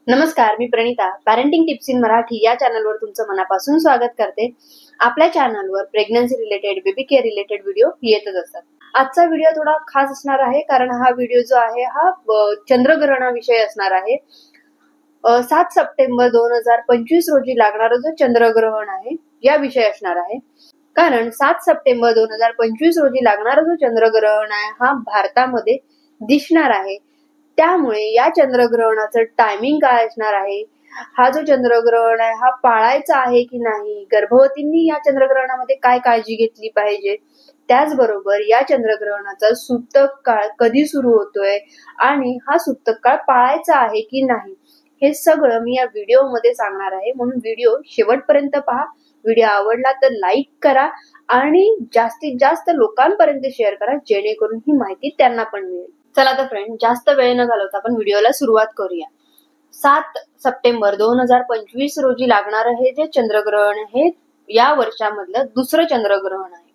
नमस्कार, मी Pranita parenting tips in Marathi या चॅनलवर तुमचं मनापासून स्वागत करते। आपल्या चॅनलवर pregnancy related, baby care related video येतच असतात। आजचा व्हिडिओ थोडा खास असणार आहे कारण हा व्हिडिओ जो आहे हा चंद्रग्रहणाविषयी असणार आहे। 7 सप्टेंबर 2025 रोजी लागणारा जो चंद्रग्रहण आहे या विषयी असणार आहे। कारण 7 सप्टेंबर 2025 रोजी लागणारा जो चंद्रग्रहण आहे हा भारतामध्ये दिसणार आहे। त्यामुळे या चंद्रग्रहणाचं टायमिंग काय असणार आहे, हा जो चंद्रग्रहण आहे हा पाळायचा आहे की नाही, गर्भवतींनी या चंद्रग्रहणामध्ये काय काळजी घेतली पाहिजे, त्याचबरोबर या चंद्रग्रहणाचा सूतक काळ कधी सुरू होतोय आणि हा सूतक काळ पाळायचा आहे की नाही, हे सगळं मी या व्हिडिओ मध्ये सांगणार आहे। म्हणून व्हिडिओ शेवटपर्यंत पहा। व्हिडिओ आवडला तर लाईक करा आणि जास्तीत जास्त लोकांपर्यंत शेअर करा जेणेकरून ही माहिती त्यांना पण मिळेल। चला तर फ्रेंड, जास्त वेळ न घालवता आपण व्हिडिओला सुरुवात करूया। 7 सप्टेंबर 2025 रोजी लागणार हे जे चंद्रग्रहण हे या वर्षामधलं दुसरं चंद्रग्रहण आहे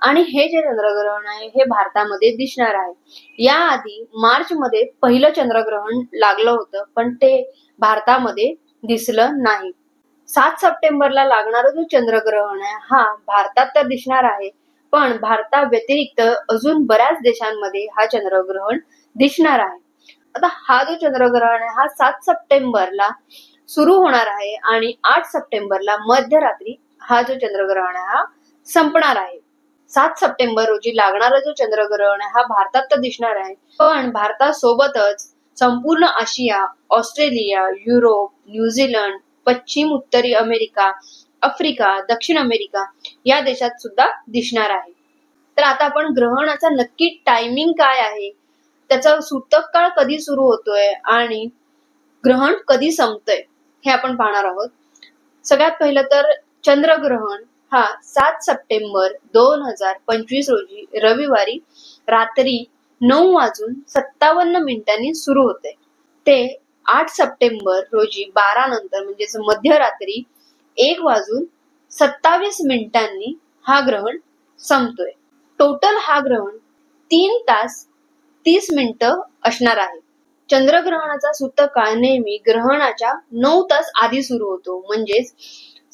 आणि हे जे चंद्रग्रहण आहे हे भारतामध्ये दिसणार आहे। याआधी मार्च मध्ये पहिलं चंद्रग्रहण लागलं होतं पण ते भारतामध्ये दिसलं नाही। 7 सप्टेंबरला लागणारा जो चंद्रग्रहण आहे हा भारतात तर दिसणार आहे पण भारता व्यतिरिक्त अजून बऱ्याच देशांमध्ये हा चंद्रग्रहण दिसणार आहे। आता हा जो चंद्रग्रहण आहे हा 7 सप्टेंबरला सुरू होणार आहे आणि 8 सप्टेंबरला मध्यरात्री हा जो चंद्रग्रहण आहे हा संपणार आहे। 7 सप्टेंबर रोजी लागणारा जो चंद्रग्रहण आहे हा भारतात तर दिसणार आहे पण भारतासोबतच संपूर्ण आशिया, ऑस्ट्रेलिया, युरोप, न्यूझीलंड, पश्चिम उत्तरी अमेरिका, आफ्रिका, दक्षिण अमेरिका या देशात सुद्धा दिसणार आहे। तर आता आपण ग्रहणाचा नक्की टायमिंग काय आहे, त्याचा सूतक काळ कधी सुरू होतोय आणि ग्रहण कधी संपतंय हे आपण पाहणार आहोत। सगळ्यात पहिलं तर चंद्रग्रहण हा 7 सप्टेंबर 2025 रोजी रविवारी रात्री 9:57 सुरू होते ते 8 सप्टेंबर रोजी 12 नंतर म्हणजेच मध्यरात्री 1:27 हा ग्रहण संपतोय। टोटल हा ग्रहण 3 तास 30 मिनिटं असणार आहे। चंद्रग्रहणाचा सूतक काळ नेहमी ग्रहणाच्या 9 तास आधी सुरू होतो। म्हणजेच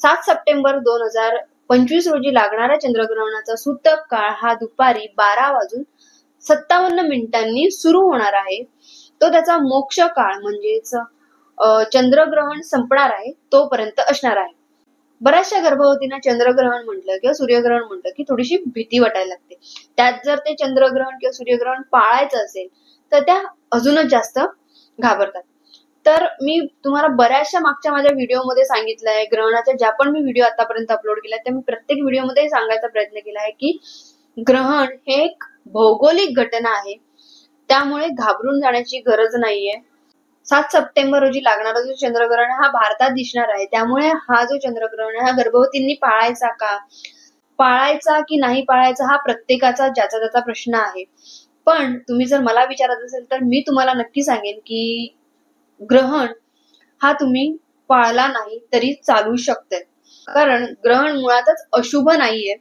7 सप्टेंबर 2025 रोजी लागणाऱ्या चंद्रग्रहणाचा सूतक काळ हा दुपारी 12:57 सुरू होणार आहे। तो त्याचा मोक्ष काळ म्हणजेच चंद्रग्रहण संपणार आहे तोपर्यंत असणार आहे। बऱ्याचशा गर्भवतींना चंद्रग्रहण म्हटलं किंवा सूर्यग्रहण म्हटलं की थोडीशी भीती वाटायला लागते। त्यात जर ते चंद्रग्रहण किंवा सूर्यग्रहण पाळायचं असेल तर त्या अजूनच जास्त घाबरतात। तर मी तुम्हाला बऱ्याचशा मागच्या माझ्या व्हिडिओमध्ये सांगितलंय, ग्रहणाच्या ज्या पण मी व्हिडिओ आतापर्यंत अपलोड केल्या त्या मी प्रत्येक व्हिडिओमध्ये सांगायचा प्रयत्न केला आहे की ग्रहण हे एक भौगोलिक घटना आहे, त्यामुळे घाबरून जाण्याची गरज नाहीये। 7 सप्टेंबर रोजी लागणारा जो चंद्रग्रहण हा भारतात दिसणार आहे त्यामुळे हा जो चंद्रग्रहण हा गर्भवतींनी पाळायचा की नाही पाळायचा हा प्रत्येकाचा ज्याचा त्याचा प्रश्न आहे। पण तुम्ही जर मला विचारत असेल तर मी तुम्हाला नक्की सांगेन की ग्रहण हा तुम्ही पाळला नाही तरी चालू शकते कारण ग्रहण मुळातच अशुभ नाहीये।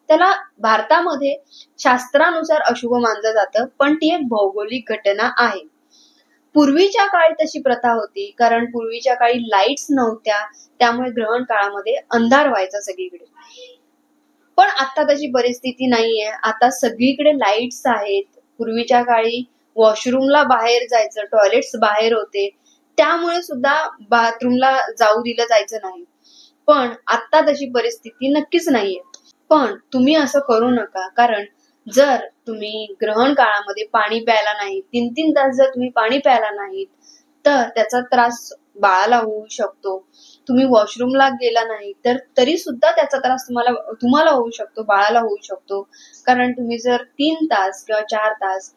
त्याला भारतामध्ये शास्त्रानुसार अशुभ मानलं जातं पण ती एक भौगोलिक घटना आहे। पूर्वीच्या काळी तशी प्रथा होती कारण पूर्वीच्या काळी लाईट्स नव्हत्या, त्यामुळे ग्रहण काळामध्ये अंधार व्हायचा सगळीकडे। पण आता तशी परिस्थिती नाहीये, आता सगळीकडे लाईट्स आहेत। पूर्वीच्या काळी वॉशरूमला बाहेर जायचं, टॉयलेट्स बाहेर होते, त्यामुळे सुद्धा बाथरूमला जाऊ दिलं जायचं नाही। पण आता तशी परिस्थिती नक्कीच नाहीये। पण तुम्ही असं करू नका कारण जर तुम्ही ग्रहण काळामध्ये पाणी प्यायला नाही, 3-3 तास जर तुम्ही पाणी प्यायला नाहीत तर त्याचा त्रास बाळाला होऊ शकतो। तुम्ही वॉशरूमला गेला नाही तर तरी सुद्धा त्याचा त्रास तुम्हाला होऊ शकतो, बाळाला होऊ शकतो। कारण तुम्ही जर 3 तास किंवा 4 तास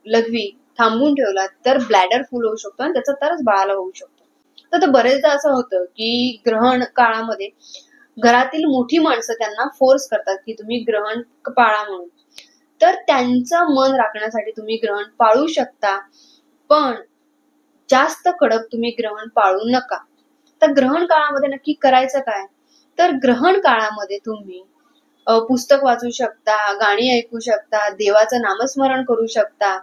लघवी थांबून ठेवलात तर ब्लॅडर फुल होऊ शकतो आणि त्याचा त्रास बाळाला होऊ शकतो। तर बरेचदा असं होतं की ग्रहण काळामध्ये घरातील मोठी माणसं त्यांना फोर्स करतात की तुम्ही ग्रहण पाळा म्हणून, तर त्यांचं मन राखण्यासाठी तुम्ही ग्रहण पाळू शकता पण जास्त कडक तुम्ही ग्रहण पाळू नका। तर ग्रहण काळामध्ये नक्की करायचं काय, तर ग्रहण काळामध्ये तुम्ही पुस्तक वाचू शकता, गाणी ऐकू शकता, देवाचं नामस्मरण करू शकता,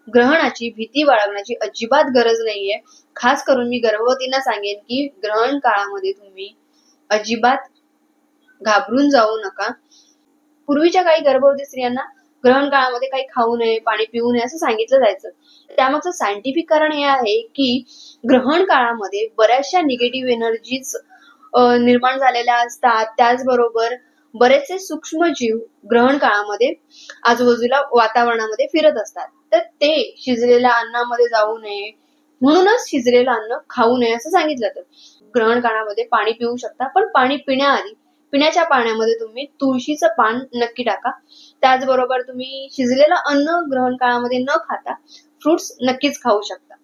ग्रहणाची भीती बाळगण्याची अजिबात गरज नाहीये. खास करून मी गर्भवतींना सांगेन की ग्रहण काळामध्ये तुम्ही अजिबात घाबरून जाऊ नका. पूर्वीच्या काही गर्भवती स्त्रियांना ग्रहण काळामध्ये काही खाऊ नये, पाणी पिऊ नये असं सांगितलं जायचं. त्यामागचं सायंटिफिक कारण हे आहे की ग्रहण काळामध्ये बऱ्याचशा निगेटिव्ह एनर्जीज निर्माण झालेल्या असतात. त्याचबरोबर बरेचसे सूक्ष्मजीव ग्रहण काळामध्ये आजूबाजूला वातावरणामध्ये फिरत असतात. तर ते शिजलेल्या अन्नामध्ये जाऊ नये म्हणूनच शिजलेलं अन्न खाऊ नये असं सांगितलं जातं. ग्रहण काळामध्ये पाणी पिऊ शकता, पण पाणी पिण्याआधी पिण्याच्या पाण्यामध्ये तुम्ही तुळशीचं पान नक्की टाका. त्याचबरोबर तुम्ही शिजलेलं अन्न ग्रहण काळामध्ये न खाता फ्रुट्स नक्कीच खाऊ शकता.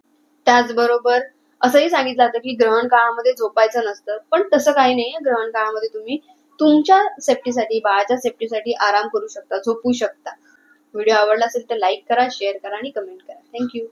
त्याचबरोबर असंही सांगितलं जातं की ग्रहण काळामध्ये झोपायचं नसतं, पण तसं काही नाहीये. ग्रहण काळामध्ये तुम्ही तुमच्या सेफ्टीसाठी, बाळाच्या सेफ्टीसाठी आराम करू शकता, झोपू शकता. व्हिडिओ आवडला असेल तर लाईक करा, शेअर करा आणि कमेंट करा. थँक्यू.